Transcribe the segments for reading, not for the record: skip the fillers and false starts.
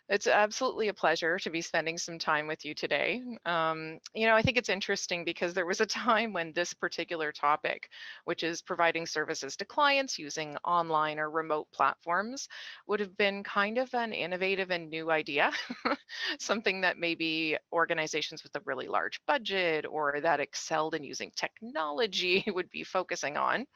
It's absolutely a pleasure to be spending some time with you today. I think it's interesting because there was a time when this particular topic, which is providing services to clients using online or remote platforms, would have been kind of an innovative and new idea, something that maybe organizations with a really large budget or that excelled in using technology would be focusing on.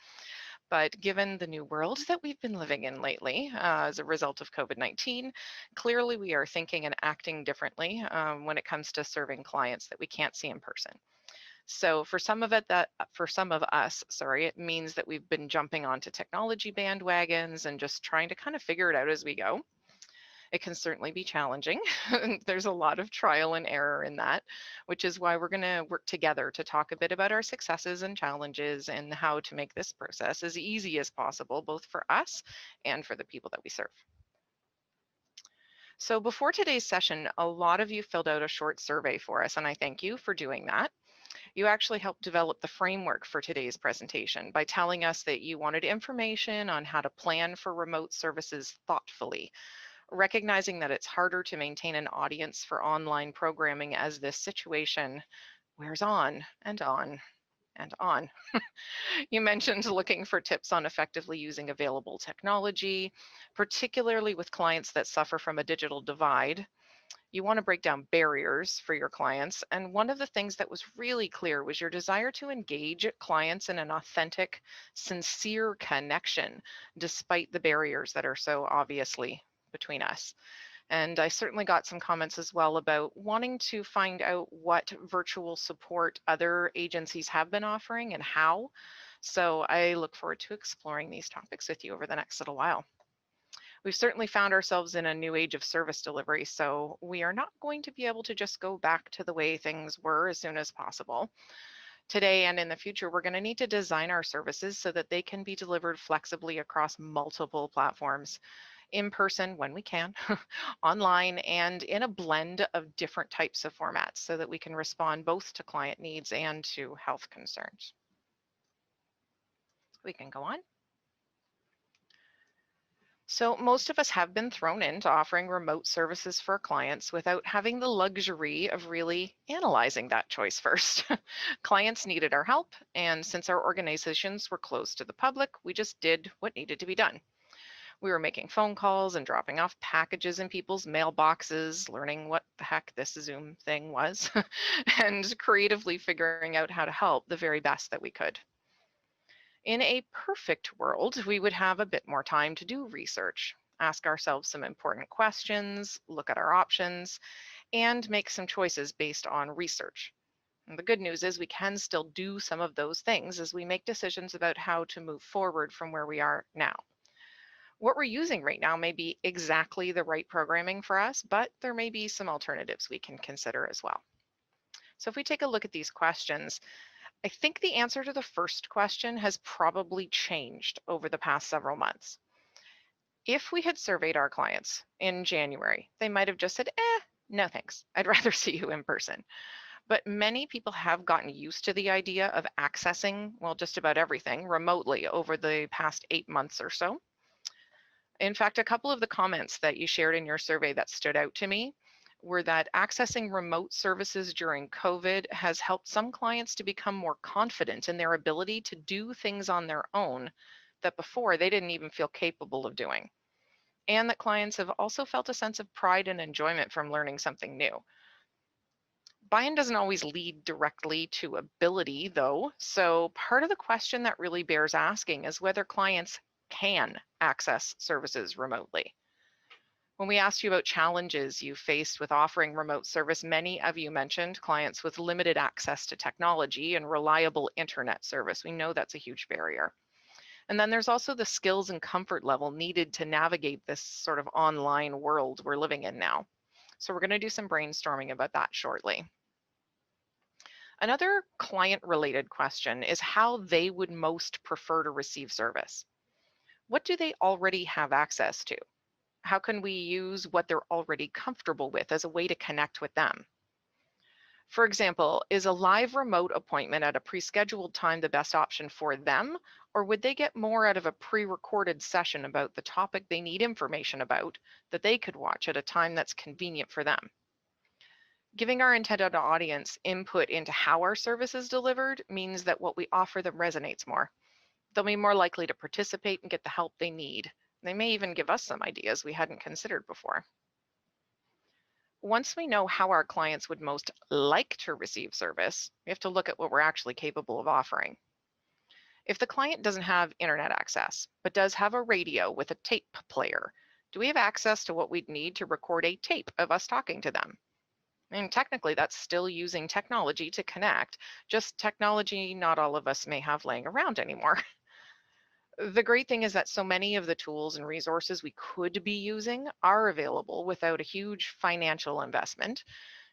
But given the new world that we've been living in lately as a result of COVID-19, clearly we are thinking and acting differently when it comes to serving clients that we can't see in person. So for some of us, sorry, it means that we've been jumping onto technology bandwagons and just trying to kind of figure it out as we go. It can certainly be challenging. There's a lot of trial and error in that, which is why we're going to work together to talk a bit about our successes and challenges and how to make this process as easy as possible, both for us and for the people that we serve. So before today's session, a lot of you filled out a short survey for us, and I thank you for doing that. You actually helped develop the framework for today's presentation by telling us that you wanted information on how to plan for remote services thoughtfully, recognizing that it's harder to maintain an audience for online programming as this situation wears on and on and on. You mentioned looking for tips on effectively using available technology, particularly with clients that suffer from a digital divide. You want to break down barriers for your clients. And one of the things that was really clear was your desire to engage clients in an authentic, sincere connection, despite the barriers that are so obviously between us. And I certainly got some comments as well about wanting to find out what virtual support other agencies have been offering and how. So I look forward to exploring these topics with you over the next little while. We've certainly found ourselves in a new age of service delivery, so we are not going to be able to just go back to the way things were as soon as possible. Today and in the future, we're going to need to design our services so that they can be delivered flexibly across multiple platforms, in person when we can, online, and in a blend of different types of formats so that we can respond both to client needs and to health concerns. We can go on. So most of us have been thrown into offering remote services for clients without having the luxury of really analyzing that choice first. Clients needed our help, and since our organizations were closed to the public, we just did what needed to be done. We were making phone calls and dropping off packages in people's mailboxes, learning what the heck this Zoom thing was, and creatively figuring out how to help the very best that we could. In a perfect world, we would have a bit more time to do research, ask ourselves some important questions, look at our options, and make some choices based on research. And the good news is we can still do some of those things as we make decisions about how to move forward from where we are now. What we're using right now may be exactly the right programming for us, but there may be some alternatives we can consider as well. So if we take a look at these questions, I think the answer to the first question has probably changed over the past several months. If we had surveyed our clients in January, they might have just said, no thanks, I'd rather see you in person. But many people have gotten used to the idea of accessing, well, just about everything remotely over the past 8 months or so. In fact, a couple of the comments that you shared in your survey that stood out to me were that accessing remote services during COVID has helped some clients to become more confident in their ability to do things on their own that before they didn't even feel capable of doing. And that clients have also felt a sense of pride and enjoyment from learning something new. Buy-in doesn't always lead directly to ability, though. So part of the question that really bears asking is whether clients can access services remotely. When we asked you about challenges you faced with offering remote service, many of you mentioned clients with limited access to technology and reliable internet service. We know that's a huge barrier. And then there's also the skills and comfort level needed to navigate this sort of online world we're living in now. So we're going to do some brainstorming about that shortly. Another client-related question is how they would most prefer to receive service. What do they already have access to? How can we use what they're already comfortable with as a way to connect with them? For example, is a live remote appointment at a pre-scheduled time the best option for them, or would they get more out of a pre-recorded session about the topic they need information about that they could watch at a time that's convenient for them? Giving our intended audience input into how our service is delivered means that what we offer them resonates more. They'll be more likely to participate and get the help they need. They may even give us some ideas we hadn't considered before. Once we know how our clients would most like to receive service, we have to look at what we're actually capable of offering. If the client doesn't have internet access, but does have a radio with a tape player, do we have access to what we'd need to record a tape of us talking to them? And technically, that's still using technology to connect, just technology not all of us may have laying around anymore. The great thing is that so many of the tools and resources we could be using are available without a huge financial investment.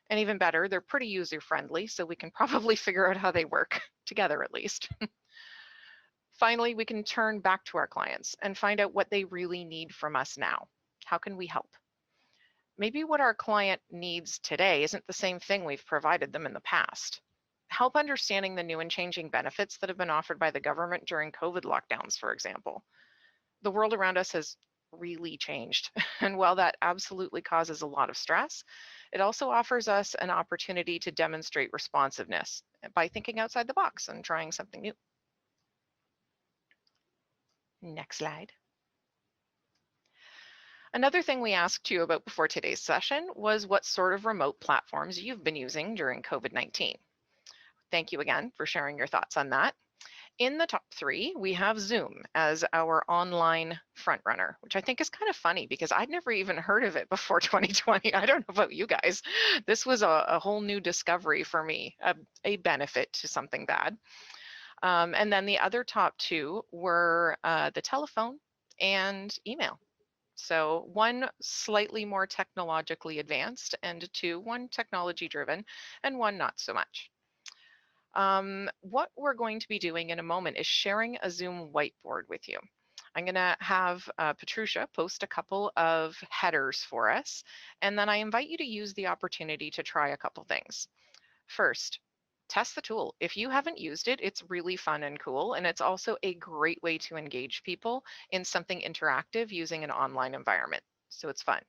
And even better, they're pretty user friendly, so we can probably figure out how they work together at least. Finally, we can turn back to our clients and find out what they really need from us now. How can we help? Maybe what our client needs today isn't the same thing we've provided them in the past. Help understanding the new and changing benefits that have been offered by the government during COVID lockdowns, for example. The world around us has really changed. And while that absolutely causes a lot of stress, it also offers us an opportunity to demonstrate responsiveness by thinking outside the box and trying something new. Next slide. Another thing we asked you about before today's session was what sort of remote platforms you've been using during COVID-19. Thank you again for sharing your thoughts on that. In the top 3, we have Zoom as our online frontrunner, which I think is kind of funny because I'd never even heard of it before 2020. I don't know about you guys. This was a whole new discovery for me, a benefit to something bad. And then the other top 2 were the telephone and email. So 1 slightly more technologically advanced, and 2, 1 technology driven, and 1 not so much. What we're going to be doing in a moment is sharing a Zoom whiteboard with you. I'm going to have Patricia post a couple of headers for us, and then I invite you to use the opportunity to try a couple things. First, test the tool. If you haven't used it, it's really fun and cool, and it's also a great way to engage people in something interactive using an online environment. So it's fun.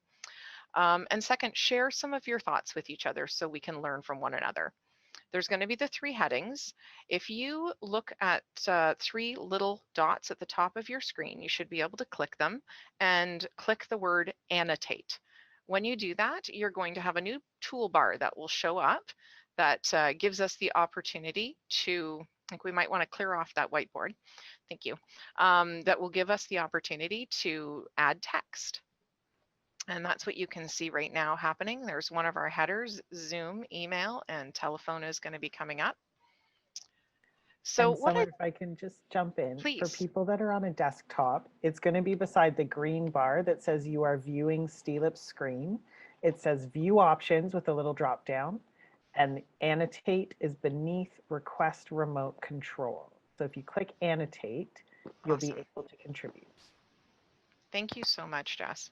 And second, share some of your thoughts with each other so we can learn from one another. There's going to be the 3 headings. If you look at 3 little dots at the top of your screen, you should be able to click them and click the word annotate. When you do that, you're going to have a new toolbar that will show up that gives us the opportunity to, I think we might want to clear off that whiteboard. Thank you. That will give us the opportunity to add text. And that's what you can see right now happening. There's one of our headers, Zoom, email, and telephone is going to be coming up. So Summer, if I can just jump in. Please. For people that are on a desktop, it's going to be beside the green bar that says you are viewing Steelip's screen. It says view options with a little drop down, and annotate is beneath request remote control. So if you click annotate, you'll be able to contribute. Thank you so much, Jess.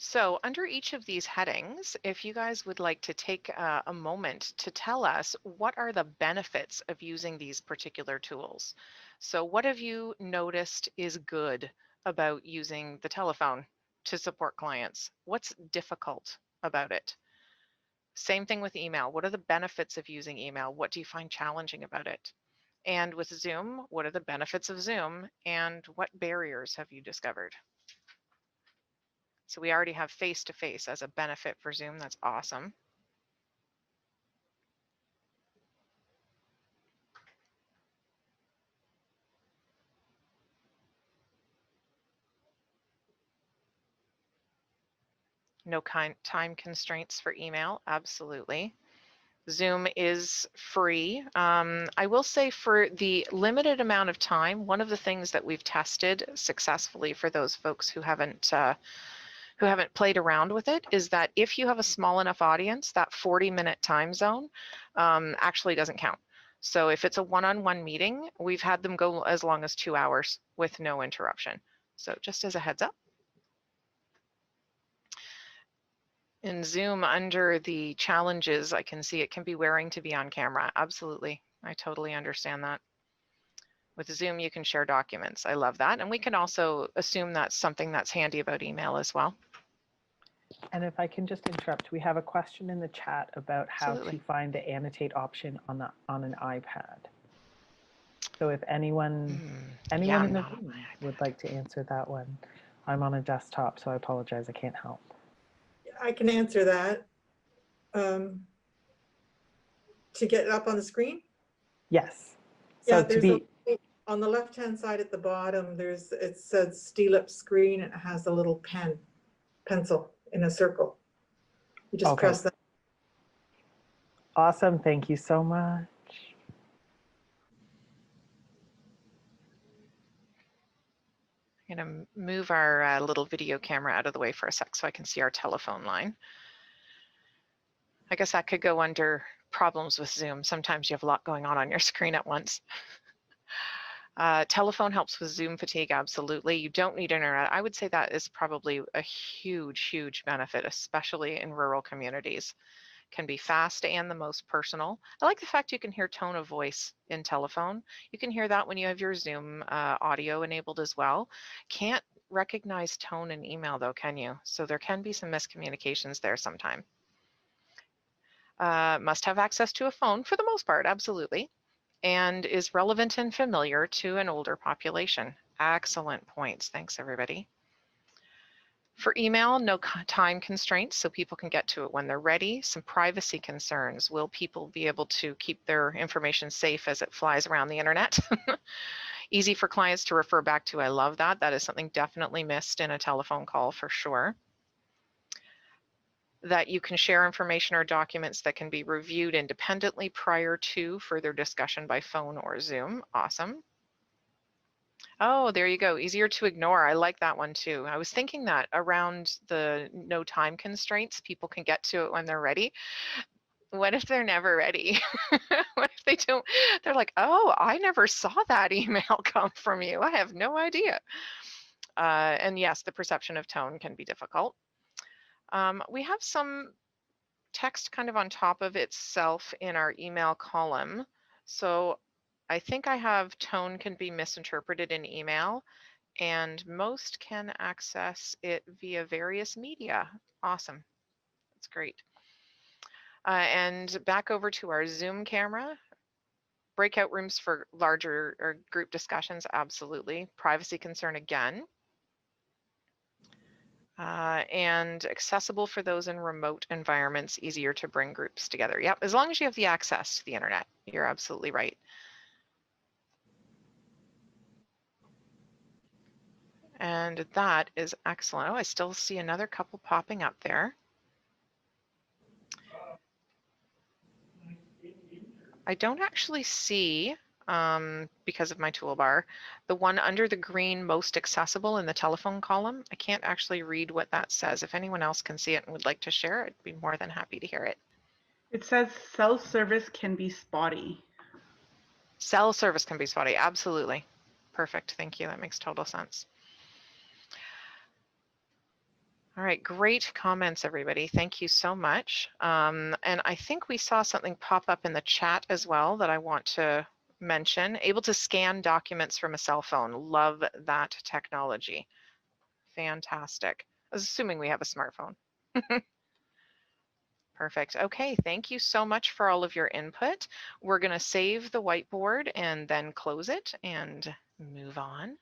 So under each of these headings, if you guys would like to take a moment to tell us what are the benefits of using these particular tools. So what have you noticed is good about using the telephone to support clients? What's difficult about it? Same thing with email. What are the benefits of using email? What do you find challenging about it? And with Zoom, what are the benefits of Zoom and what barriers have you discovered? So we already have face-to-face as a benefit for Zoom. That's awesome. No time constraints for email. Absolutely. Zoom is free. I will say for the limited amount of time, one of the things that we've tested successfully for those folks who haven't played around with it is that if you have a small enough audience, that 40-minute time zone actually doesn't count. So if it's a one-on-one meeting, we've had them go as long as 2 hours with no interruption. So just as a heads up. In Zoom, under the challenges, I can see it can be wearing to be on camera. Absolutely. I totally understand that. With Zoom, you can share documents. I love that. And we can also assume that's something that's handy about email as well. And if I can just interrupt, we have a question in the chat about how to Absolutely. find the annotate option on an iPad. So if anyone Yeah, in I'm the not on room my would like to answer that one. I'm on a desktop, so I apologize, I can't help. I can answer that. To get it up on the screen? Yes. Yeah, So to there's be on the left-hand side at the bottom, it says Steelip screen, and it has a little pencil in a circle. You just okay. press that. Awesome. Thank you so much. I'm going to move our little video camera out of the way for a sec so I can see our telephone line. I guess that could go under problems with Zoom. Sometimes you have a lot going on your screen at once. Telephone helps with Zoom fatigue, absolutely. You don't need internet. I would say that is probably a huge, huge benefit, especially in rural communities. Can be fast and the most personal. I like the fact you can hear tone of voice in telephone. You can hear that when you have your Zoom audio enabled as well. Can't recognize tone in email though, can you? So there can be some miscommunications there sometime. Must have access to a phone for the most part, absolutely, and is relevant and familiar to an older population. Excellent points. Thanks, everybody. For email, no time constraints, so people can get to it when they're ready. Some privacy concerns. Will people be able to keep their information safe as it flies around the internet? Easy for clients to refer back to. I love that. That is something definitely missed in a telephone call for sure. That you can share information or documents that can be reviewed independently prior to further discussion by phone or Zoom. Awesome. Oh, there you go. Easier to ignore. I like that one too. I was thinking that around the no time constraints, people can get to it when they're ready. What if they're never ready? What if they don't? They're like, oh, I never saw that email come from you. I have no idea. And yes, the perception of tone can be difficult. We have some text kind of on top of itself in our email column. So I think I have tone can be misinterpreted in email, and most can access it via various media. Awesome. That's great. And back over to our Zoom camera. Breakout rooms for larger or group discussions, absolutely. Privacy concern again. And accessible for those in remote environments, easier to bring groups together. Yep, as long as you have the access to the internet, you're absolutely right. And that is excellent. Oh, I still see another couple popping up there. I don't actually see, because of my toolbar, the one under the green most accessible in the telephone column. I can't actually read what that says. If anyone else can see it and would like to share, I'd be more than happy to hear it. It says self-service can be spotty. Cell service can be spotty, absolutely. Perfect, thank you, that makes total sense. All right, great comments, everybody. Thank you so much. And I think we saw something pop up in the chat as well that I want to mention. Able to scan documents from a cell phone. Love that technology. Fantastic. I was assuming we have a smartphone. Perfect. Okay, thank you so much for all of your input. We're going to save the whiteboard and then close it and move on.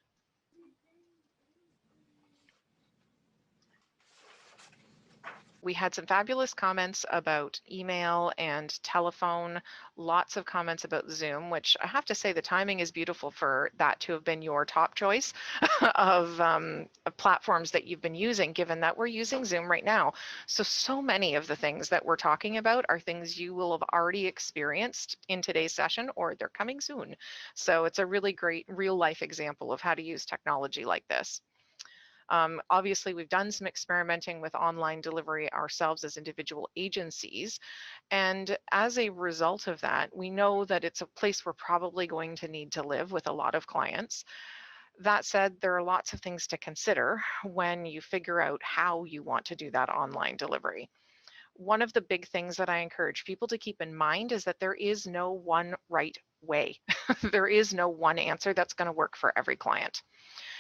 We had some fabulous comments about email and telephone, lots of comments about Zoom, which I have to say the timing is beautiful for that to have been your top choice of platforms that you've been using, given that we're using Zoom right now. So many of the things that we're talking about are things you will have already experienced in today's session, or they're coming soon. So it's a really great real life example of how to use technology like this. Obviously, we've done some experimenting with online delivery ourselves as individual agencies. And as a result of that, we know that it's a place we're probably going to need to live with a lot of clients. That said, there are lots of things to consider when you figure out how you want to do that online delivery. One of the big things that I encourage people to keep in mind is that there is no one right way. There is no one answer that's going to work for every client.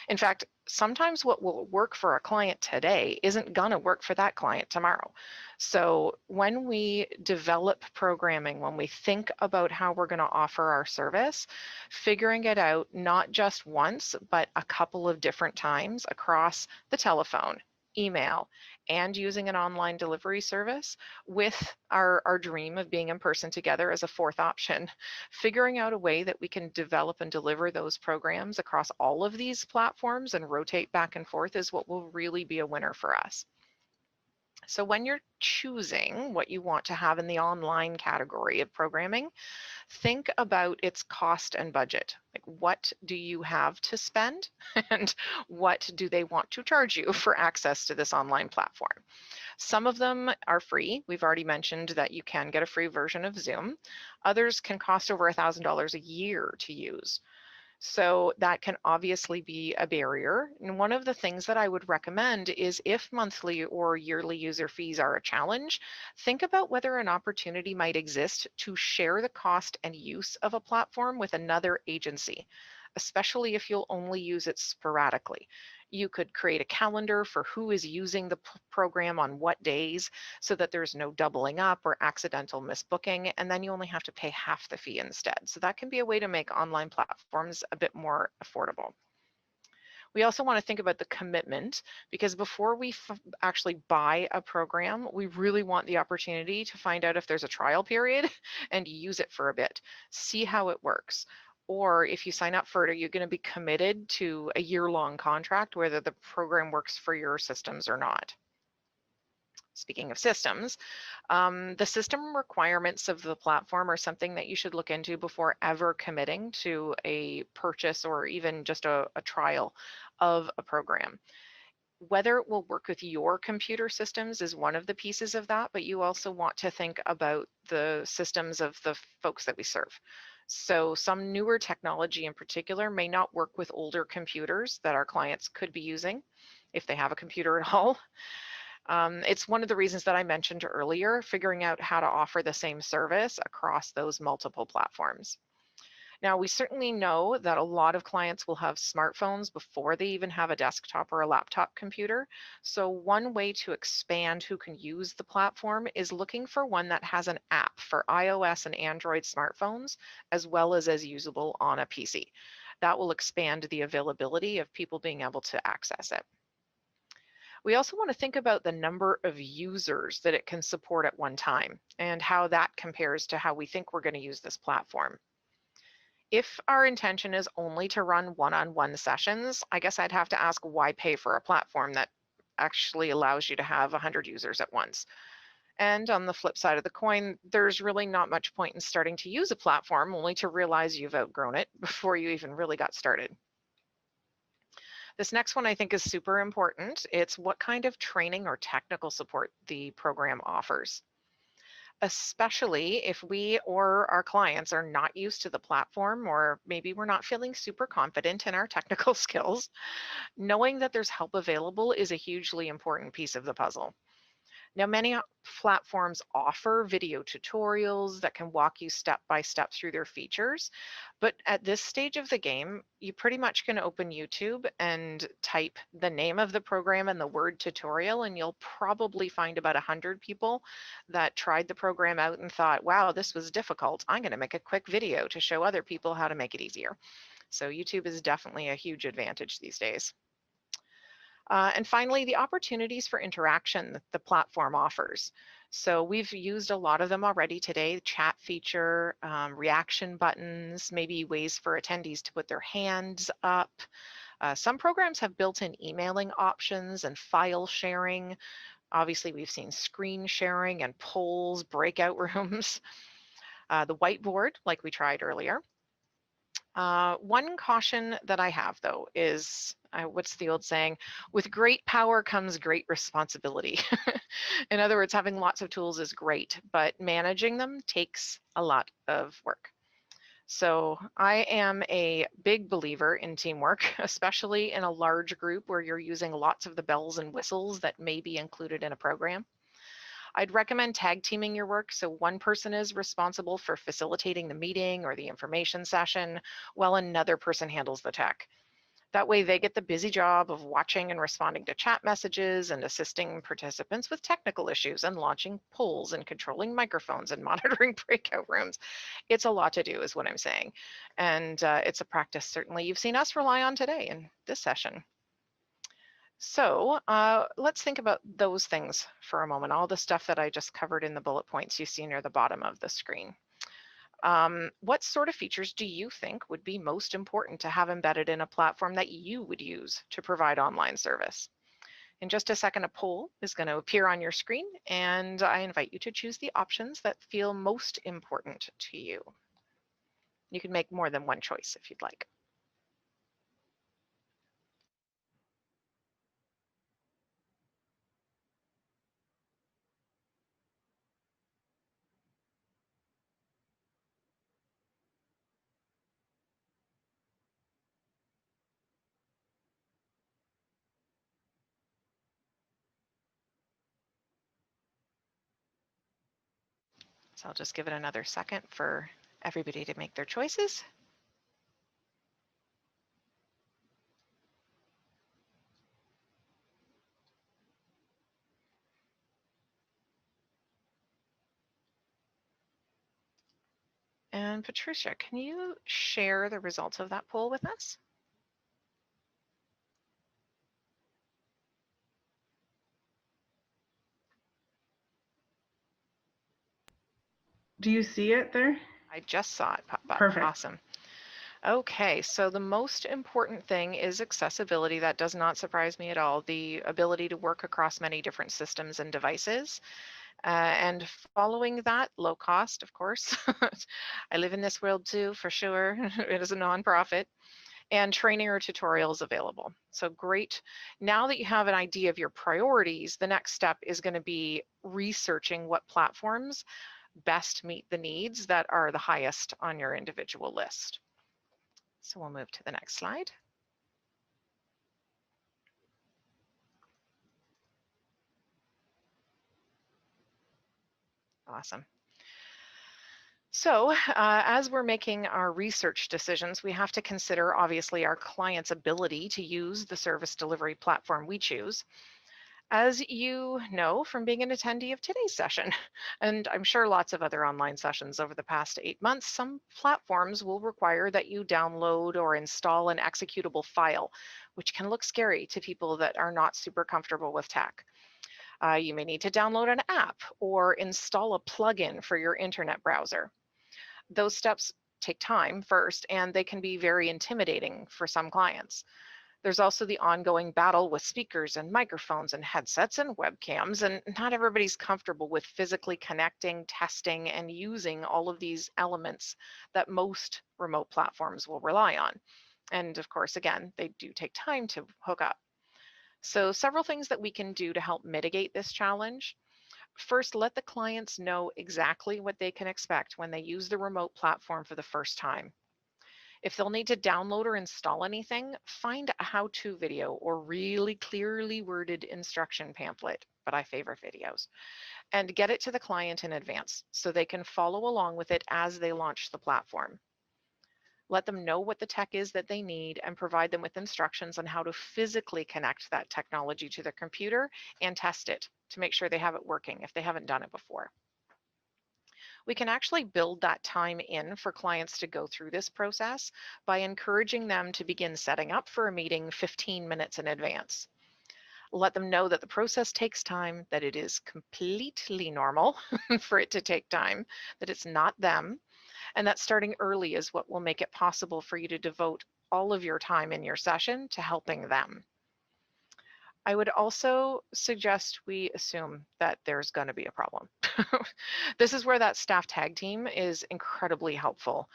In fact, sometimes what will work for a client today isn't going to work for that client tomorrow. So when we develop programming, when we think about how we're going to offer our service, figuring it out not just once, but a couple of different times across the telephone, email, and using an online delivery service with our dream of being in person together as a fourth option, figuring out a way that we can develop and deliver those programs across all of these platforms and rotate back and forth is what will really be a winner for us. So when you're choosing what you want to have in the online category of programming, think about its cost and budget. Like, what do you have to spend and what do they want to charge you for access to this online platform? Some of them are free. We've already mentioned that you can get a free version of Zoom. Others can cost over $1,000 a year to use. So that can obviously be a barrier. And one of the things that I would recommend is if monthly or yearly user fees are a challenge, think about whether an opportunity might exist to share the cost and use of a platform with another agency, especially if you'll only use it sporadically. You could create a calendar for who is using the program on what days so that there's no doubling up or accidental misbooking, and then you only have to pay half the fee instead. So that can be a way to make online platforms a bit more affordable. We also want to think about the commitment, because before we actually buy a program, we really want the opportunity to find out if there's a trial period and use it for a bit, see how it works. Or if you sign up for it, are you going to be committed to a year-long contract, whether the program works for your systems or not? Speaking of systems, the system requirements of the platform are something that you should look into before ever committing to a purchase or even just a trial of a program. Whether it will work with your computer systems is one of the pieces of that, but you also want to think about the systems of the folks that we serve. So some newer technology in particular may not work with older computers that our clients could be using if they have a computer at all. It's one of the reasons that I mentioned earlier, figuring out how to offer the same service across those multiple platforms. Now, we certainly know that a lot of clients will have smartphones before they even have a desktop or a laptop computer. So one way to expand who can use the platform is looking for one that has an app for iOS and Android smartphones, as well as usable on a PC. That will expand the availability of people being able to access it. We also want to think about the number of users that it can support at one time and how that compares to how we think we're going to use this platform. If our intention is only to run one-on-one sessions, I guess I'd have to ask, why pay for a platform that actually allows you to have 100 users at once? And on the flip side of the coin, there's really not much point in starting to use a platform only to realize you've outgrown it before you even really got started. This next one I think is super important. It's what kind of training or technical support the program offers. Especially if we or our clients are not used to the platform, or maybe we're not feeling super confident in our technical skills, knowing that there's help available is a hugely important piece of the puzzle. Now, many platforms offer video tutorials that can walk you step by step through their features, but at this stage of the game, you pretty much can open YouTube and type the name of the program and the word tutorial, and you'll probably find about 100 people that tried the program out and thought, wow, this was difficult. I'm going to make a quick video to show other people how to make it easier. So YouTube is definitely a huge advantage these days. And finally, the opportunities for interaction that the platform offers. So we've used a lot of them already today: chat feature, reaction buttons, maybe ways for attendees to put their hands up. Some programs have built-in emailing options and file sharing. Obviously, we've seen screen sharing and polls, breakout rooms. The whiteboard, like we tried earlier. One caution that I have, though, is what's the old saying? With great power comes great responsibility. In other words, having lots of tools is great, but managing them takes a lot of work. So I am a big believer in teamwork, especially in a large group where you're using lots of the bells and whistles that may be included in a program. I'd recommend tag teaming your work so one person is responsible for facilitating the meeting or the information session while another person handles the tech. That way they get the busy job of watching and responding to chat messages and assisting participants with technical issues and launching polls and controlling microphones and monitoring breakout rooms. It's a lot to do is what I'm saying. And it's a practice certainly you've seen us rely on today in this session. So let's think about those things for a moment, all the stuff that I just covered in the bullet points you see near the bottom of the screen. What sort of features do you think would be most important to have embedded in a platform that you would use to provide online service? In just a second, a poll is going to appear on your screen, and I invite you to choose the options that feel most important to you. You can make more than one choice if you'd like. So I'll just give it another second for everybody to make their choices. And Patricia, can you share the results of that poll with us? Do you see it there? I just saw it pop up. Perfect. Awesome. Okay, so the most important thing is accessibility. That does not surprise me at all. The ability to work across many different systems and devices. And following that, low cost, of course. I live in this world too, for sure. It is a nonprofit. And training or tutorials available. So great. Now that you have an idea of your priorities, the next step is going to be researching what platforms best meet the needs that are the highest on your individual list. So we'll move to the next slide. Awesome. So as we're making our research decisions, we have to consider obviously our client's ability to use the service delivery platform we choose. As you know from being an attendee of today's session, and I'm sure lots of other online sessions over the past 8 months, some platforms will require that you download or install an executable file, which can look scary to people that are not super comfortable with tech. You may need to download an app or install a plugin for your internet browser. Those steps take time first, and they can be very intimidating for some clients. There's also the ongoing battle with speakers and microphones and headsets and webcams, and not everybody's comfortable with physically connecting, testing, and using all of these elements that most remote platforms will rely on. And of course, again, they do take time to hook up. So several things that we can do to help mitigate this challenge. First, let the clients know exactly what they can expect when they use the remote platform for the first time. If they'll need to download or install anything, find a how-to video or really clearly worded instruction pamphlet, but I favor videos, and get it to the client in advance so they can follow along with it as they launch the platform. Let them know what the tech is that they need and provide them with instructions on how to physically connect that technology to their computer and test it to make sure they have it working if they haven't done it before. We can actually build that time in for clients to go through this process by encouraging them to begin setting up for a meeting 15 minutes in advance. Let them know that the process takes time, that it is completely normal for it to take time, that it's not them, and that starting early is what will make it possible for you to devote all of your time in your session to helping them. I would also suggest we assume that there's going to be a problem. This is where that staff tag team is incredibly helpful.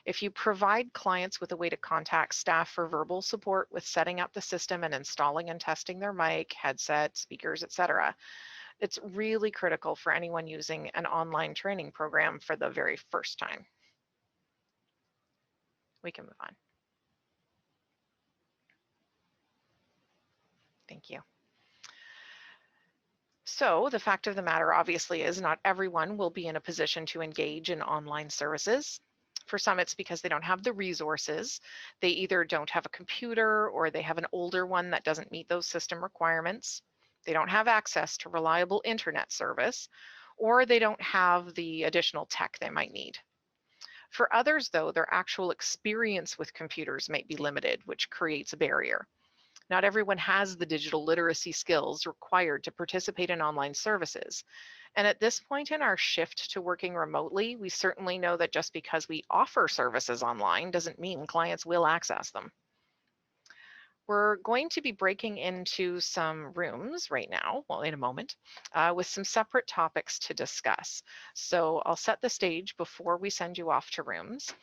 If you provide clients with a way to contact staff for verbal support with setting up the system and installing and testing their mic, headset, speakers, etc., it's really critical for anyone using an online training program for the very first time. We can move on. Thank you. So the fact of the matter obviously is not everyone will be in a position to engage in online services. For some, it's because they don't have the resources. They either don't have a computer or they have an older one that doesn't meet those system requirements. They don't have access to reliable internet service, or they don't have the additional tech they might need. For others, though, their actual experience with computers might be limited, which creates a barrier. Not everyone has the digital literacy skills required to participate in online services. And at this point in our shift to working remotely, we certainly know that just because we offer services online doesn't mean clients will access them. We're going to be breaking into some rooms right now, well, in a moment, with some separate topics to discuss. So I'll set the stage before we send you off to rooms.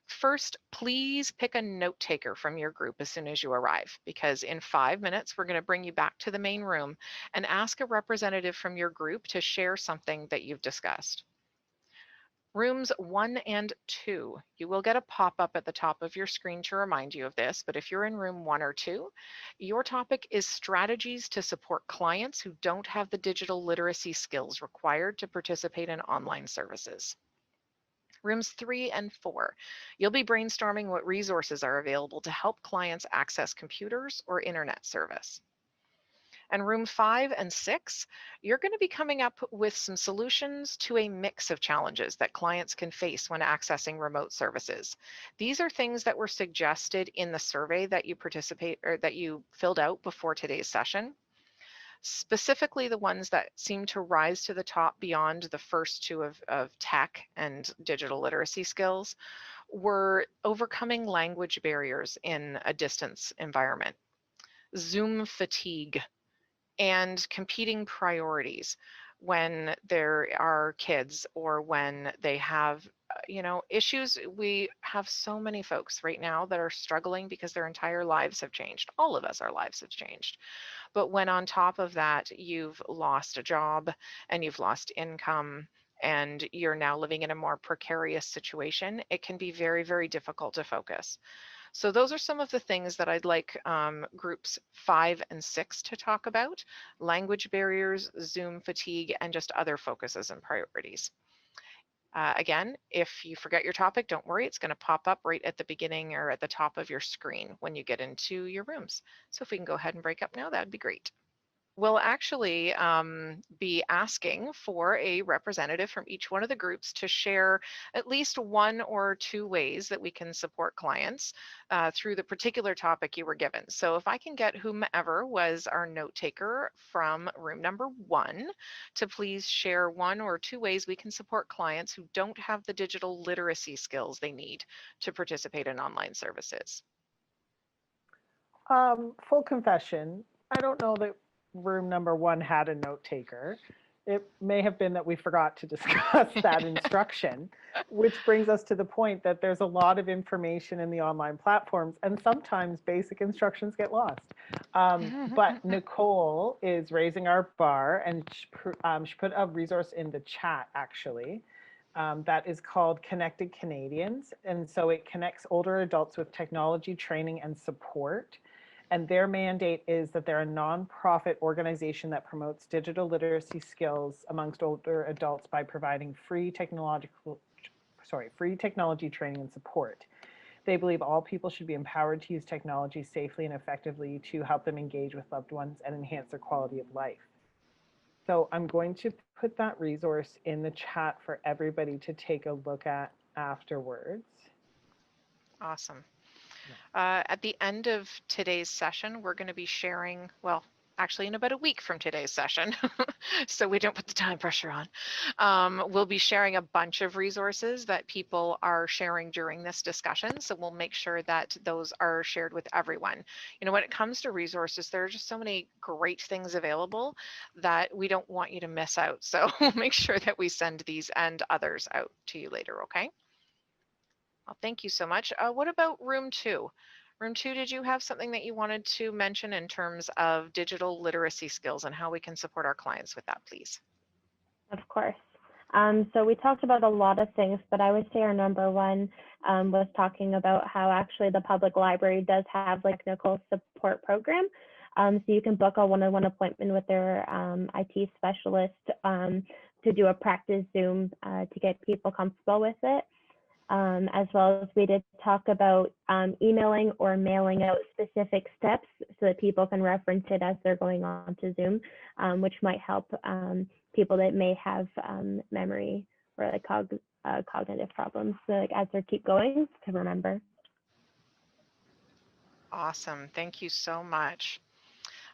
First, please pick a note taker from your group as soon as you arrive, because in 5 minutes, we're going to bring you back to the main room and ask a representative from your group to share something that you've discussed. Rooms 1 and 2, you will get a pop-up at the top of your screen to remind you of this, but if you're in room 1 or 2, your topic is strategies to support clients who don't have the digital literacy skills required to participate in online services. Rooms 3 and 4, you'll be brainstorming what resources are available to help clients access computers or internet service. And room 5 and 6, you're going to be coming up with some solutions to a mix of challenges that clients can face when accessing remote services. These are things that were suggested in the survey that you filled out before today's session. Specifically, the ones that seem to rise to the top beyond the first two of tech and digital literacy skills were overcoming language barriers in a distance environment, Zoom fatigue, and competing priorities when there are kids or when they have issues. We have so many folks right now that are struggling because their entire lives have changed. All of us, our lives have changed. But when on top of that, you've lost a job and you've lost income and you're now living in a more precarious situation, it can be very, very difficult to focus. So those are some of the things that I'd like groups 5 and 6 to talk about: language barriers, Zoom fatigue, and just other focuses and priorities. Again, if you forget your topic, don't worry, it's going to pop up right at the beginning or at the top of your screen when you get into your rooms. So if we can go ahead and break up now, that'd be great. We'll actually be asking for a representative from each one of the groups to share at least 1 or 2 ways that we can support clients through the particular topic you were given. So if I can get whomever was our note taker from room number 1 to please share 1 or 2 ways we can support clients who don't have the digital literacy skills they need to participate in online services. Full confession, I don't know that room number 1 had a note taker. It may have been that we forgot to discuss that instruction, which brings us to the point that there's a lot of information in the online platforms and sometimes basic instructions get lost. But Nicole is raising our bar and she put a resource in the chat actually. That is called Connected Canadians. And so it connects older adults with technology training and support. And their mandate is that they're a nonprofit organization that promotes digital literacy skills amongst older adults by providing free technology training and support. They believe all people should be empowered to use technology safely and effectively to help them engage with loved ones and enhance their quality of life. So I'm going to put that resource in the chat for everybody to take a look at afterwards. Awesome. At the end of today's session, we're going to be sharing, well, actually in about a week from today's session, so we don't put the time pressure on. We'll be sharing a bunch of resources that people are sharing during this discussion, so we'll make sure that those are shared with everyone. You know, when it comes to resources, there are just so many great things available that we don't want you to miss out. So we'll make sure that we send these and others out to you later, okay? Well, thank you so much. What about room 2? Room 2, did you have something that you wanted to mention in terms of digital literacy skills and how we can support our clients with that, please? Of course. So we talked about a lot of things, but I would say our number one was talking about how actually the public library does have like Nicole's support program. So you can book a one-on-one appointment with their IT specialist to do a practice Zoom to get people comfortable with it. As well as we did talk about emailing or mailing out specific steps so that people can reference it as they're going on to Zoom, which might help people that may have memory or like cognitive problems, so like as they keep going to remember. Awesome. Thank you so much.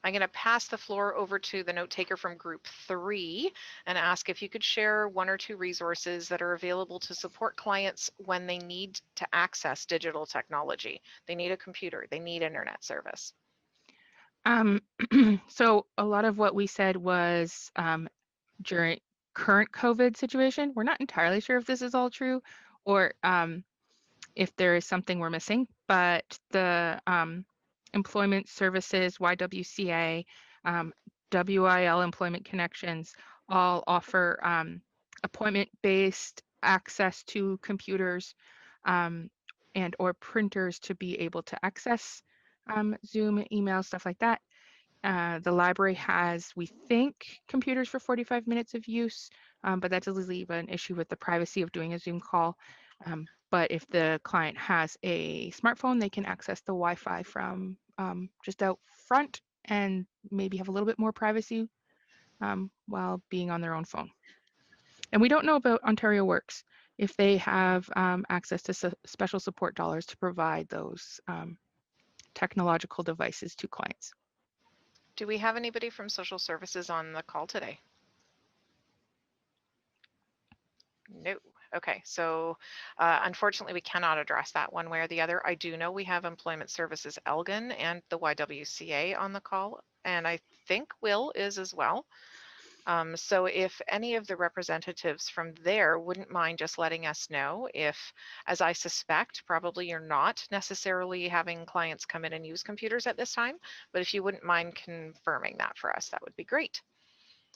I'm going to pass the floor over to the note taker from group 3 and ask if you could share one or two resources that are available to support clients when they need to access digital technology. They need a computer, they need internet service. So a lot of what we said was during current COVID situation. We're not entirely sure if this is all true or if there is something we're missing, but the Employment Services, YWCA, WIL Employment Connections all offer appointment-based access to computers and or printers to be able to access Zoom, email, stuff like that. The library has, we think, computers for 45 minutes of use, but that does leave an issue with the privacy of doing a Zoom call. But if the client has a smartphone, they can access the Wi-Fi from just out front and maybe have a little bit more privacy while being on their own phone. And we don't know about Ontario Works, if they have access to special support dollars to provide those technological devices to clients. Do we have anybody from social services on the call today? No. Okay, so unfortunately, we cannot address that one way or the other. I do know we have Employment Services Elgin and the YWCA on the call, and I think Will is as well. So if any of the representatives from there wouldn't mind just letting us know if, as I suspect, probably you're not necessarily having clients come in and use computers at this time, but if you wouldn't mind confirming that for us, that would be great.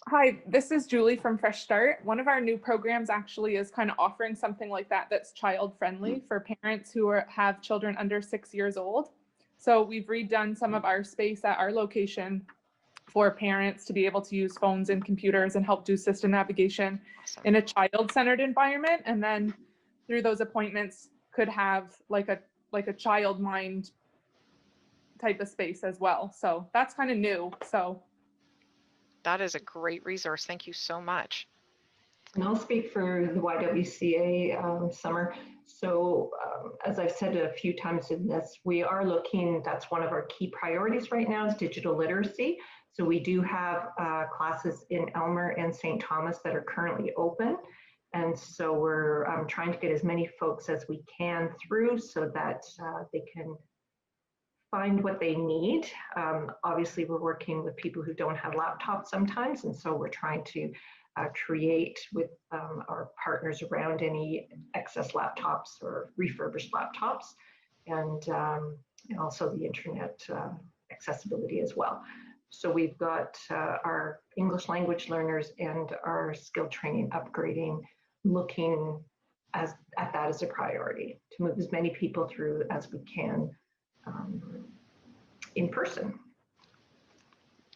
Hi, this is Julie from Fresh Start. One of our new programs actually is kind of offering something like that that's child friendly for parents who have children under 6 years old. So we've redone some of our space at our location for parents to be able to use phones and computers and help do system navigation in a child-centered environment. And then through those appointments could have like a child mind type of space as well. So that's kind of new. So that is a great resource. Thank you so much. And I'll speak for the YWCA Summer. So as I've said a few times in this, we are looking, that's one of our key priorities right now is digital literacy. So we do have classes in Elmer and St. Thomas that are currently open. And so we're trying to get as many folks as we can through so that they can find what they need. Obviously, we're working with people who don't have laptops sometimes. And so we're trying to create with our partners around any excess laptops or refurbished laptops and also the internet accessibility as well. So we've got our English language learners and our skill training upgrading looking at that as a priority to move as many people through as we can in person.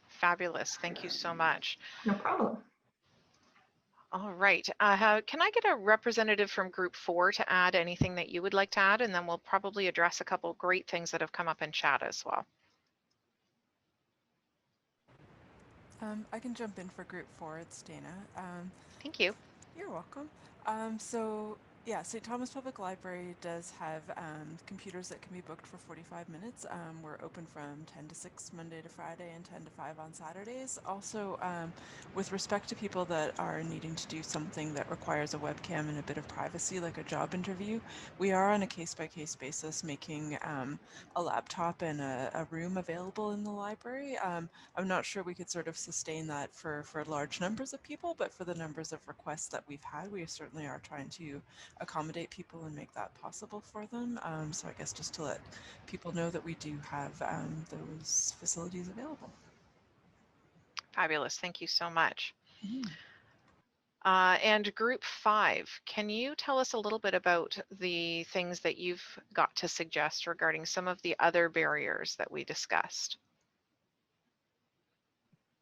Fabulous. Thank you so much. No problem. All right. Can I get a representative from group 4 to add anything that you would like to add? And then we'll probably address a couple great things that have come up in chat as well. I can jump in for group 4. It's Dana. Thank you. You're welcome. So yeah, St. Thomas Public Library does have computers that can be booked for 45 minutes. We're open from 10 to 6 Monday to Friday and 10 to 5 on Saturdays. Also, with respect to people that are needing to do something that requires a webcam and a bit of privacy, like a job interview, we are on a case-by-case basis making a laptop and a room available in the library. I'm not sure we could sort of sustain that for large numbers of people, but for the numbers of requests that we've had, we certainly are trying to accommodate people and make that possible for them. So I guess just to let people know that we do have those facilities available. Fabulous. Thank you so much. And group 5, can you tell us a little bit about the things that you've got to suggest regarding some of the other barriers that we discussed?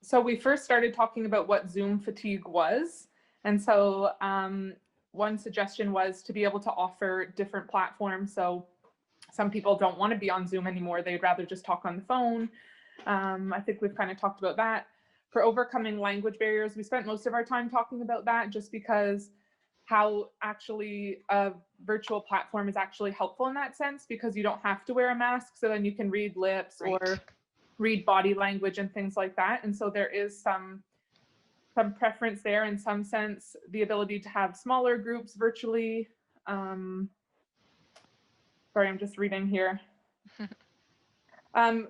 So we first started talking about what Zoom fatigue was. And so one suggestion was to be able to offer different platforms. So some people don't want to be on Zoom anymore. They'd rather just talk on the phone. I think we've kind of talked about that. For overcoming language barriers, we spent most of our time talking about that, just because how actually a virtual platform is actually helpful in that sense, because you don't have to wear a mask. So then you can read lips or read body language and things like that. And so there is some preference there in some sense, the ability to have smaller groups virtually. Sorry, I'm just reading here.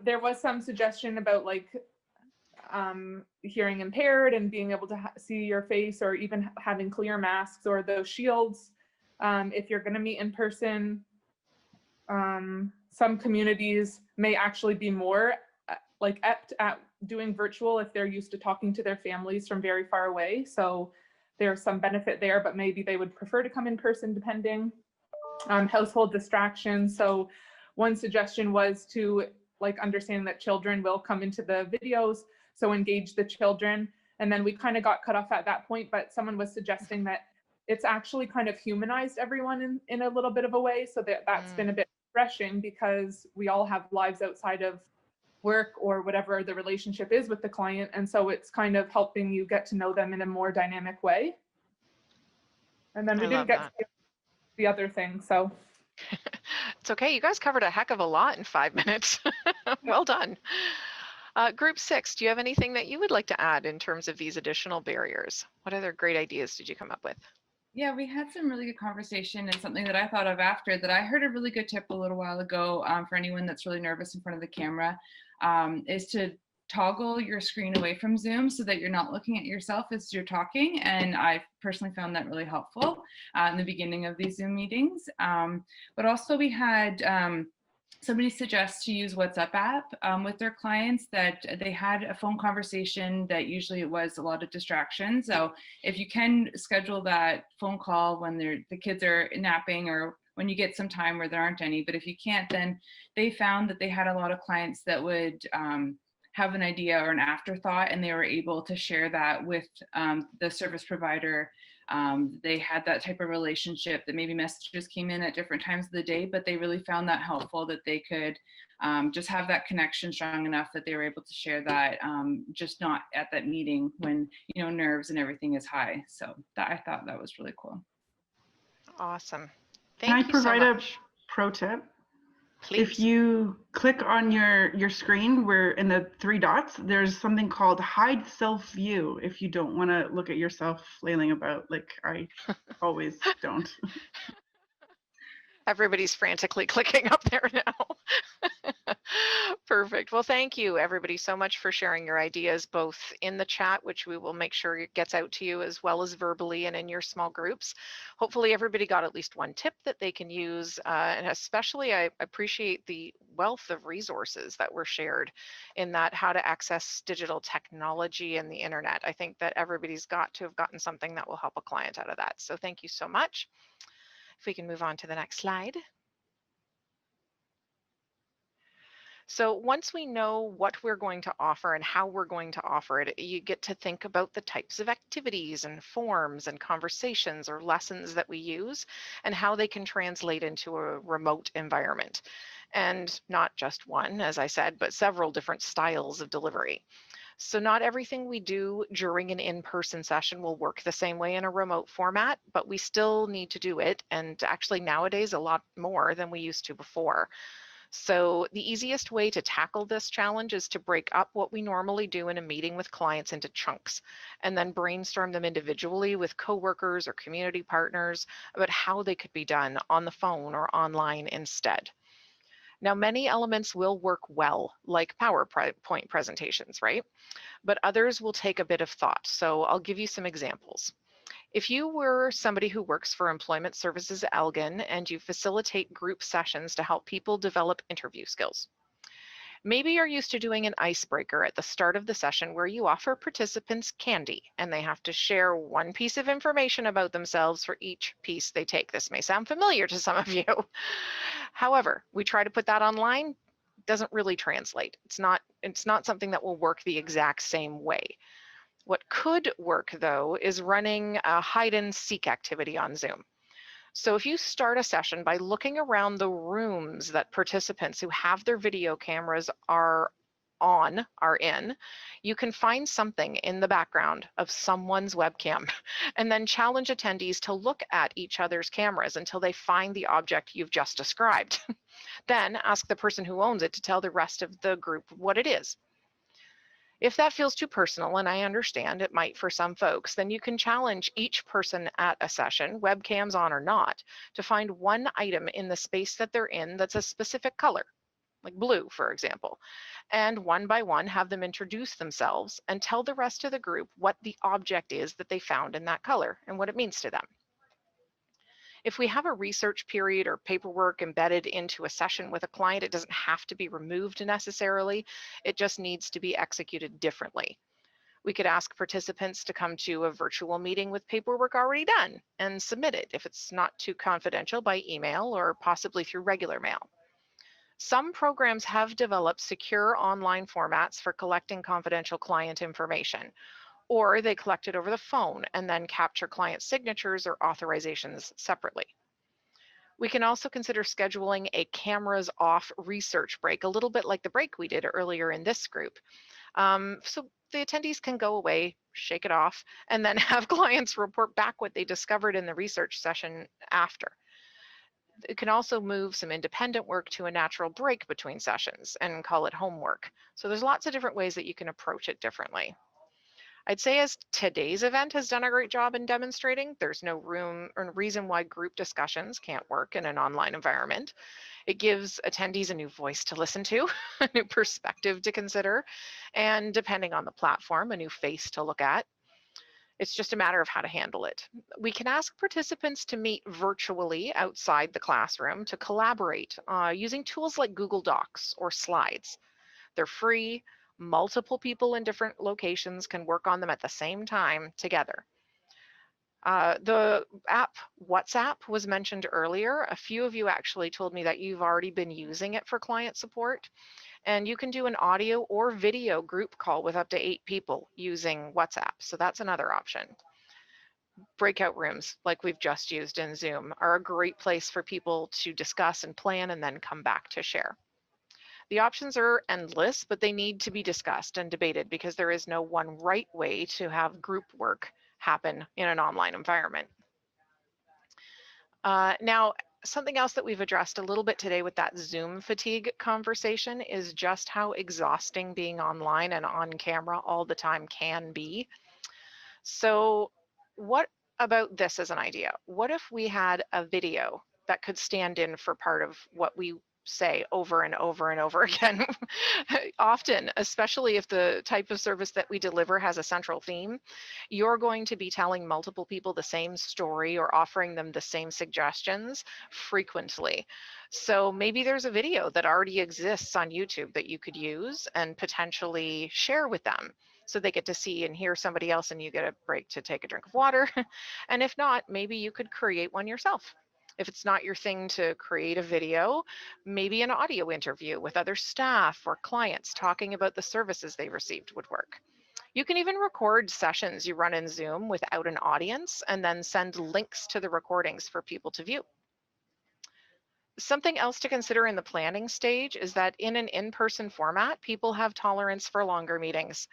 There was some suggestion about like hearing impaired and being able to see your face, or even having clear masks or those shields if you're going to meet in person. Some communities may actually be more like apt at doing virtual if they're used to talking to their families from very far away. So there's some benefit there, but maybe they would prefer to come in person depending. Household distractions. So one suggestion was to like understand that children will come into the videos, so engage the children. And then we kind of got cut off at that point, but someone was suggesting that it's actually kind of humanized everyone in a little bit of a way. So that's been a bit refreshing, because we all have lives outside of work or whatever the relationship is with the client. And so it's kind of helping you get to know them in a more dynamic way. And then we didn't get to the other thing, so. It's okay, you guys covered a heck of a lot in 5 minutes. Well done. Group 6, do you have anything that you would like to add in terms of these additional barriers? What other great ideas did you come up with? Yeah, we had some really good conversation, and something that I thought of after that I heard a really good tip a little while ago for anyone that's really nervous in front of the camera is to toggle your screen away from Zoom so that you're not looking at yourself as you're talking. And I personally found that really helpful in the beginning of these Zoom meetings. But also we had somebody suggest to use WhatsApp app with their clients, that they had a phone conversation that usually it was a lot of distractions. So if you can schedule that phone call when the kids are napping, or when you get some time where there aren't any, but if you can't, then they found that they had a lot of clients that would have an idea or an afterthought, and they were able to share that with the service provider. They had that type of relationship that maybe messages came in at different times of the day, but they really found that helpful, that they could just have that connection strong enough that they were able to share that, just not at that meeting when, you know, nerves and everything is high. So that, I thought that was really cool. Awesome. Can I Thank you so provide a much. pro tip? Please. If you click on your screen where in the 3 dots, there's something called hide self view if you don't want to look at yourself flailing about like I always don't. Everybody's frantically clicking up there now. Perfect. Well, thank you everybody so much for sharing your ideas, both in the chat, which we will make sure it gets out to you, as well as verbally and in your small groups. Hopefully everybody got at least one tip that they can use. And especially I appreciate the wealth of resources that were shared in that how to access digital technology and the internet. I think that everybody's got to have gotten something that will help a client out of that. So thank you so much. If we can move on to the next slide. So once we know what we're going to offer and how we're going to offer it, you get to think about the types of activities and forms and conversations or lessons that we use and how they can translate into a remote environment. And not just one, as I said, but several different styles of delivery. So not everything we do during an in-person session will work the same way in a remote format, but we still need to do it. And actually nowadays a lot more than we used to before. So the easiest way to tackle this challenge is to break up what we normally do in a meeting with clients into chunks, and then brainstorm them individually with coworkers or community partners about how they could be done on the phone or online instead. Now, many elements will work well, like PowerPoint presentations, right? But others will take a bit of thought. So I'll give you some examples. If you were somebody who works for Employment Services Elgin and you facilitate group sessions to help people develop interview skills, Maybe you're used to doing an icebreaker at the start of the session where you offer participants candy and they have to share one piece of information about themselves for each piece they take. This may sound familiar to some of you. However, we try to put that online, doesn't really translate. It's not something that will work the exact same way. What could work though is running a hide and seek activity on Zoom. So if you start a session by looking around the rooms that participants who have their video cameras are in, you can find something in the background of someone's webcam and then challenge attendees to look at each other's cameras until they find the object you've just described. Then ask the person who owns it to tell the rest of the group what it is. If that feels too personal, and I understand it might for some folks, then you can challenge each person at a session, webcams on or not, to find one item in the space that they're in that's a specific color, like blue, for example, and one by one have them introduce themselves and tell the rest of the group what the object is that they found in that color and what it means to them. If we have a research period or paperwork embedded into a session with a client, it doesn't have to be removed necessarily. It just needs to be executed differently. We could ask participants to come to a virtual meeting with paperwork already done and submit it if it's not too confidential by email or possibly through regular mail. Some programs have developed secure online formats for collecting confidential client information, or they collect it over the phone and then capture client signatures or authorizations separately. We can also consider scheduling a cameras off research break, a little bit like the break we did earlier in this group. So the attendees can go away, shake it off, and then have clients report back what they discovered in the research session after. It can also move some independent work to a natural break between sessions and call it homework. So there's lots of different ways that you can approach it differently. I'd say as today's event has done a great job in demonstrating, there's no room or reason why group discussions can't work in an online environment. It gives attendees a new voice to listen to, a new perspective to consider, and depending on the platform, a new face to look at. It's just a matter of how to handle it. We can ask participants to meet virtually outside the classroom to collaborate using tools like Google Docs or Slides. They're free. Multiple people in different locations can work on them at the same time together. The app WhatsApp was mentioned earlier. A few of you actually told me that you've already been using it for client support. And you can do an audio or video group call with up to 8 people using WhatsApp. So that's another option. Breakout rooms, like we've just used in Zoom, are a great place for people to discuss and plan and then come back to share. The options are endless, but they need to be discussed and debated because there is no one right way to have group work happen in an online environment. Now, something else that we've addressed a little bit today with that Zoom fatigue conversation is just how exhausting being online and on camera all the time can be. So what about this as an idea? What if we had a video that could stand in for part of what we say over and over and over again? Often, especially if the type of service that we deliver has a central theme, you're going to be telling multiple people the same story or offering them the same suggestions frequently. So maybe there's a video that already exists on YouTube that you could use and potentially share with them, so they get to see and hear somebody else and you get a break to take a drink of water. And if not, maybe you could create one yourself. If it's not your thing to create a video, maybe an audio interview with other staff or clients talking about the services they received would work. You can even record sessions you run in Zoom without an audience and then send links to the recordings for people to view. Something else to consider in the planning stage is that in an in-person format, people have tolerance for longer meetings.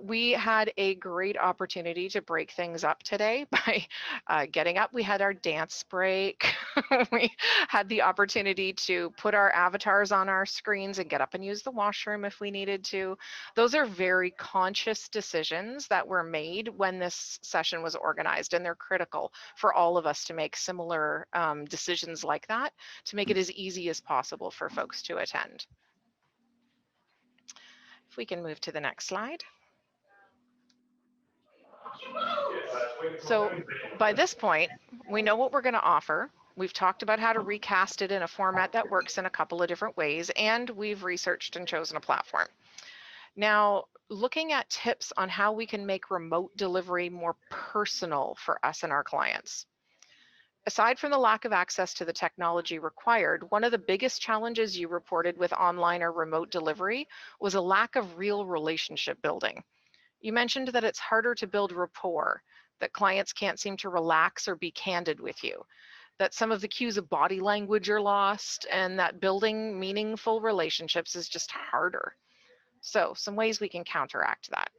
We had a great opportunity to break things up today by getting up. We had our dance break. We had the opportunity to put our avatars on our screens and get up and use the washroom if we needed to. Those are very conscious decisions that were made when this session was organized, and they're critical for all of us to make similar decisions like that to make it as easy as possible for folks to attend. If we can move to the next slide. So by this point, we know what we're going to offer. We've talked about how to recast it in a format that works in a couple of different ways, and we've researched and chosen a platform. Now, looking at tips on how we can make remote delivery more personal for us and our clients. Aside from the lack of access to the technology required, one of the biggest challenges you reported with online or remote delivery was a lack of real relationship building. You mentioned that it's harder to build rapport, that clients can't seem to relax or be candid with you, that some of the cues of body language are lost, and that building meaningful relationships is just harder. So, some ways we can counteract that.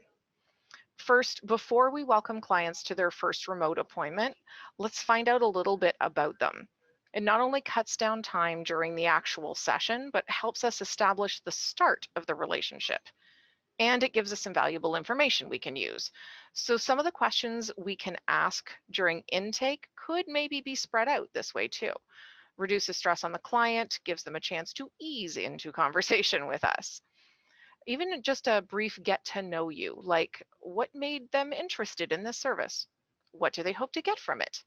First, before we welcome clients to their first remote appointment, let's find out a little bit about them. It not only cuts down time during the actual session, but helps us establish the start of the relationship. And it gives us some valuable information we can use. So some of the questions we can ask during intake could maybe be spread out this way too. Reduces stress on the client, gives them a chance to ease into conversation with us. Even just a brief get to know you, like what made them interested in this service? What do they hope to get from it?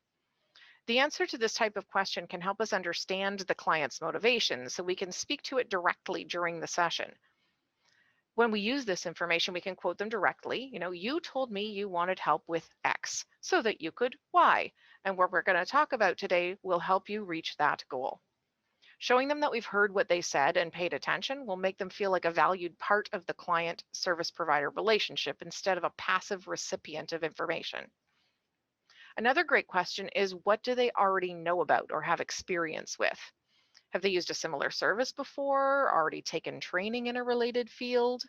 The answer to this type of question can help us understand the client's motivation so we can speak to it directly during the session. When we use this information, we can quote them directly. You told me you wanted help with X so that you could Y. And what we're going to talk about today will help you reach that goal. Showing them that we've heard what they said and paid attention will make them feel like a valued part of the client service provider relationship instead of a passive recipient of information. Another great question is, what do they already know about or have experience with? Have they used a similar service before, already taken training in a related field?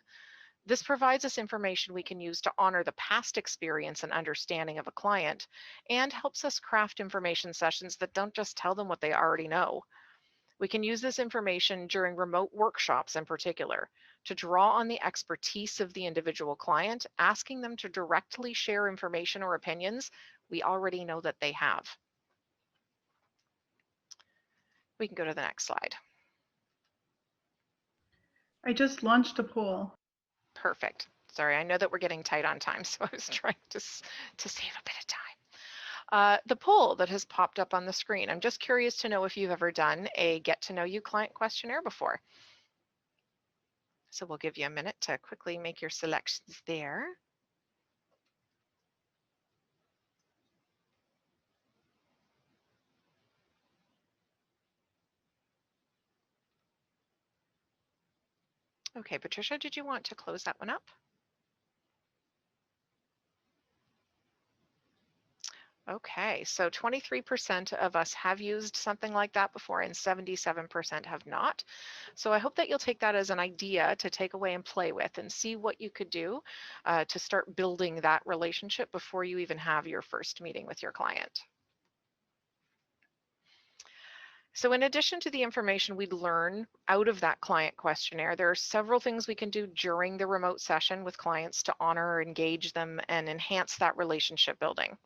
This provides us information we can use to honor the past experience and understanding of a client, and helps us craft information sessions that don't just tell them what they already know. We can use this information during remote workshops in particular to draw on the expertise of the individual client, asking them to directly share information or opinions we already know that they have. We can go to the next slide. I just launched a poll. Perfect. Sorry, I know that we're getting tight on time, so I was trying to save a bit of time. The poll that has popped up on the screen. I'm just curious to know if you've ever done a get to know you client questionnaire before. So we'll give you a minute to quickly make your selections there. Okay, Patricia, did you want to close that one up? Okay, so 23% of us have used something like that before and 77% have not. So I hope that you'll take that as an idea to take away and play with and see what you could do to start building that relationship before you even have your first meeting with your client. So in addition to the information we'd learn out of that client questionnaire, there are several things we can do during the remote session with clients to honor or engage them and enhance that relationship building.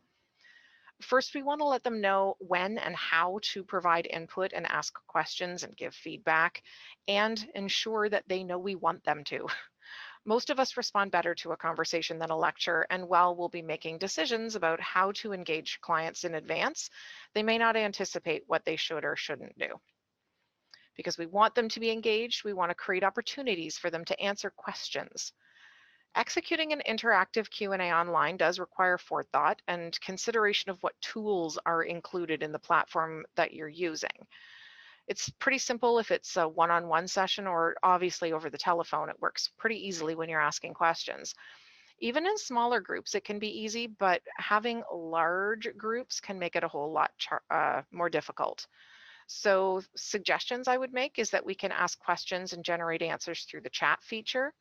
First, we want to let them know when and how to provide input and ask questions and give feedback, and ensure that they know we want them to. Most of us respond better to a conversation than a lecture, and while we'll be making decisions about how to engage clients in advance, they may not anticipate what they should or shouldn't do. Because we want them to be engaged, we want to create opportunities for them to answer questions. Executing an interactive Q&A online does require forethought and consideration of what tools are included in the platform that you're using. It's pretty simple if it's a one-on-one session, or obviously over the telephone. It works pretty easily when you're asking questions. Even in smaller groups, it can be easy, but having large groups can make it a whole lot more difficult. So suggestions I would make is that we can ask questions and generate answers through the chat feature.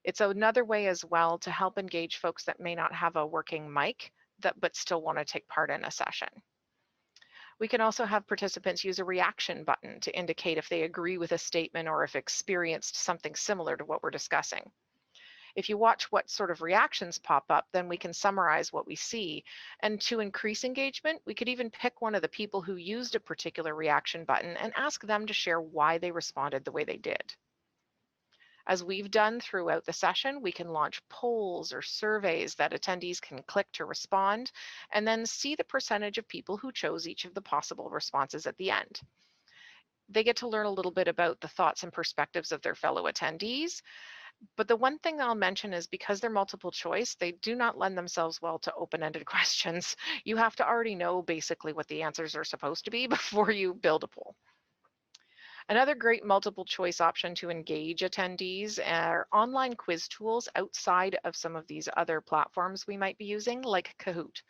It's another way as well to help engage folks that may not have a working mic but still want to take part in a session. We can also have participants use a reaction button to indicate if they agree with a statement or if experienced something similar to what we're discussing. If you watch what sort of reactions pop up, then we can summarize what we see. And to increase engagement, we could even pick one of the people who used a particular reaction button and ask them to share why they responded the way they did. As we've done throughout the session, we can launch polls or surveys that attendees can click to respond, and then see the percentage of people who chose each of the possible responses at the end. They get to learn a little bit about the thoughts and perspectives of their fellow attendees. But the one thing I'll mention is because they're multiple choice, they do not lend themselves well to open-ended questions. You have to already know basically what the answers are supposed to be before you build a poll. Another great multiple choice option to engage attendees are online quiz tools outside of some of these other platforms we might be using, like Kahoot.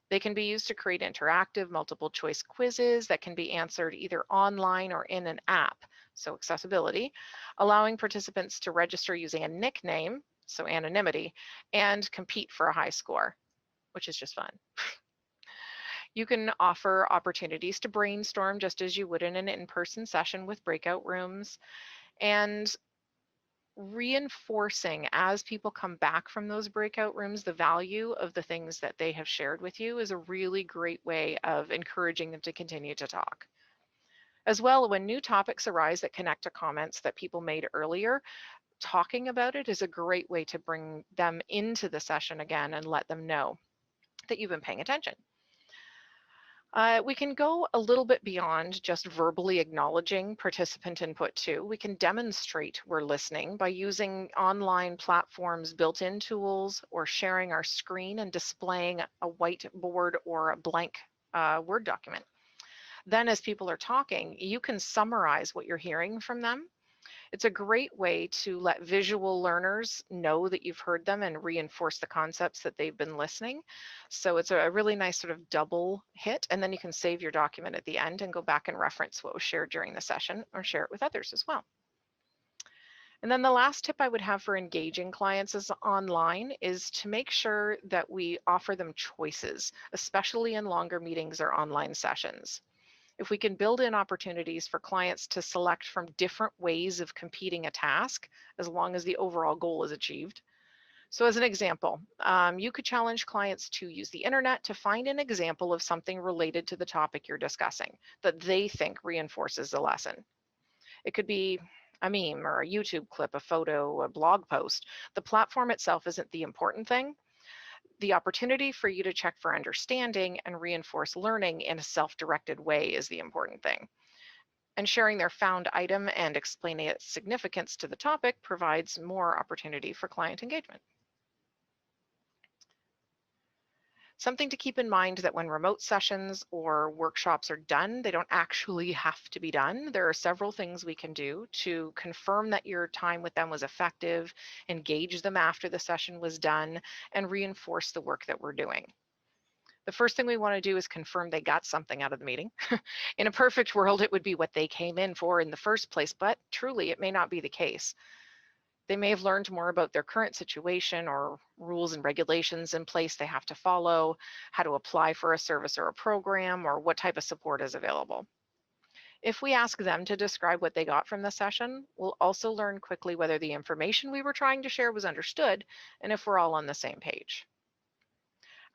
They can be used to create interactive multiple choice quizzes that can be answered either online or in an app, so accessibility, allowing participants to register using a nickname, so anonymity, and compete for a high score, which is just fun. You can offer opportunities to brainstorm just as you would in an in-person session with breakout rooms, and reinforcing as people come back from those breakout rooms the value of the things that they have shared with you is a really great way of encouraging them to continue to talk. As well, when new topics arise that connect to comments that people made earlier, talking about it is a great way to bring them into the session again and let them know that you've been paying attention. We can go a little bit beyond just verbally acknowledging participant input too. We can demonstrate we're listening by using online platforms, built-in tools, or sharing our screen and displaying a whiteboard or a blank Word document. Then as people are talking, you can summarize what you're hearing from them. It's a great way to let visual learners know that you've heard them and reinforce the concepts that they've been listening. So it's a really nice sort of double hit, and then you can save your document at the end and go back and reference what was shared during the session or share it with others as well. And then the last tip I would have for engaging clients online is to make sure that we offer them choices, especially in longer meetings or online sessions. If we can build in opportunities for clients to select from different ways of completing a task, as long as the overall goal is achieved. So as an example, you could challenge clients to use the internet to find an example of something related to the topic you're discussing that they think reinforces the lesson. It could be a meme or a YouTube clip, a photo, a blog post. The platform itself isn't the important thing. The opportunity for you to check for understanding and reinforce learning in a self-directed way is the important thing. And sharing their found item and explaining its significance to the topic provides more opportunity for client engagement. Something to keep in mind that when remote sessions or workshops are done, they don't actually have to be done. There are several things we can do to confirm that your time with them was effective, engage them after the session was done, and reinforce the work that we're doing. The first thing we want to do is confirm they got something out of the meeting. In a perfect world, it would be what they came in for in the first place, but truly it may not be the case. They may have learned more about their current situation or rules and regulations in place they have to follow, how to apply for a service or a program, or what type of support is available. If we ask them to describe what they got from the session, we'll also learn quickly whether the information we were trying to share was understood and if we're all on the same page.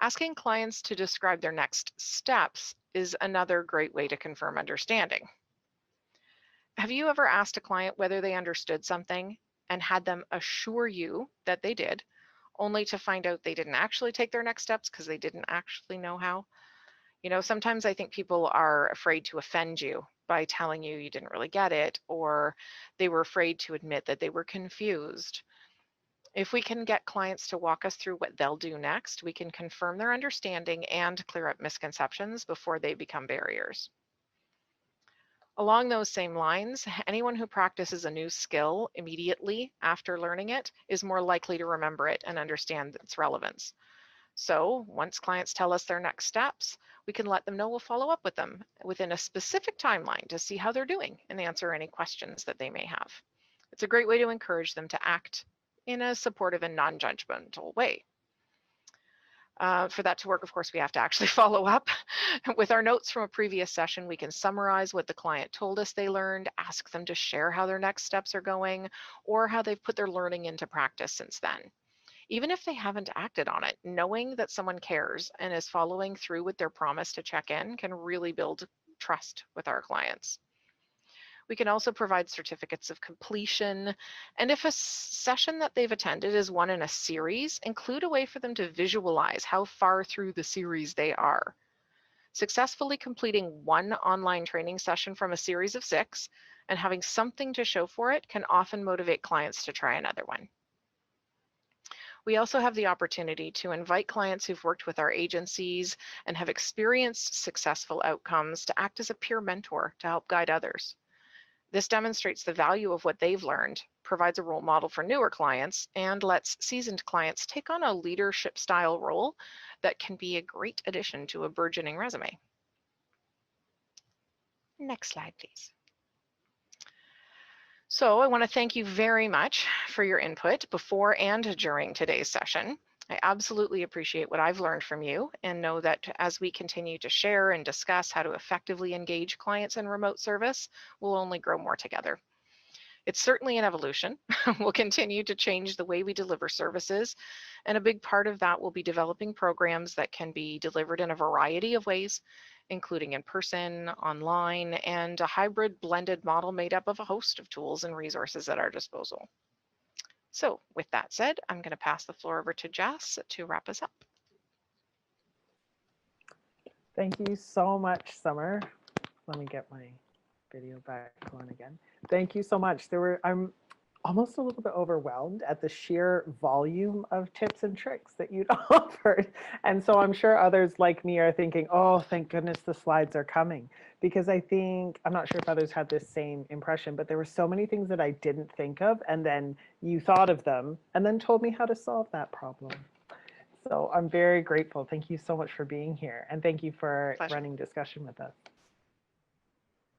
Asking clients to describe their next steps is another great way to confirm understanding. Have you ever asked a client whether they understood something and had them assure you that they did, only to find out they didn't actually take their next steps because they didn't actually know how? You know, sometimes I think people are afraid to offend you by telling you you didn't really get it, or they were afraid to admit that they were confused. If we can get clients to walk us through what they'll do next, we can confirm their understanding and clear up misconceptions before they become barriers. Along those same lines, anyone who practices a new skill immediately after learning it is more likely to remember it and understand its relevance. So once clients tell us their next steps, we can let them know we'll follow up with them within a specific timeline to see how they're doing and answer any questions that they may have. It's a great way to encourage them to act in a supportive and non-judgmental way. For that to work, of course, we have to actually follow up. With our notes from a previous session, we can summarize what the client told us they learned, ask them to share how their next steps are going, or how they've put their learning into practice since then. Even if they haven't acted on it, knowing that someone cares and is following through with their promise to check in can really build trust with our clients. We can also provide certificates of completion. And if a session that they've attended is one in a series, include a way for them to visualize how far through the series they are. Successfully completing one online training session from a series of 6 and having something to show for it can often motivate clients to try another one. We also have the opportunity to invite clients who've worked with our agencies and have experienced successful outcomes to act as a peer mentor to help guide others. This demonstrates the value of what they've learned, provides a role model for newer clients, and lets seasoned clients take on a leadership style role that can be a great addition to a burgeoning resume. Next slide, please. So I want to thank you very much for your input before and during today's session. I absolutely appreciate what I've learned from you and know that as we continue to share and discuss how to effectively engage clients in remote service, we'll only grow more together. It's certainly an evolution. We'll continue to change the way we deliver services, and a big part of that will be developing programs that can be delivered in a variety of ways, including in person, online, and a hybrid blended model made up of a host of tools and resources at our disposal. So with that said, I'm going to pass the floor over to Jess to wrap us up. Thank you so much, Summer. Let me get my video back on again. Thank you so much. I'm almost a little bit overwhelmed at the sheer volume of tips and tricks that you'd offered. And so I'm sure others like me are thinking, oh, thank goodness the slides are coming. Because I think, I'm not sure if others had this same impression, but there were so many things that I didn't think of, and then you thought of them and then told me how to solve that problem. So I'm very grateful. Thank you so much for being here. And thank you for Pleasure. running discussion with us.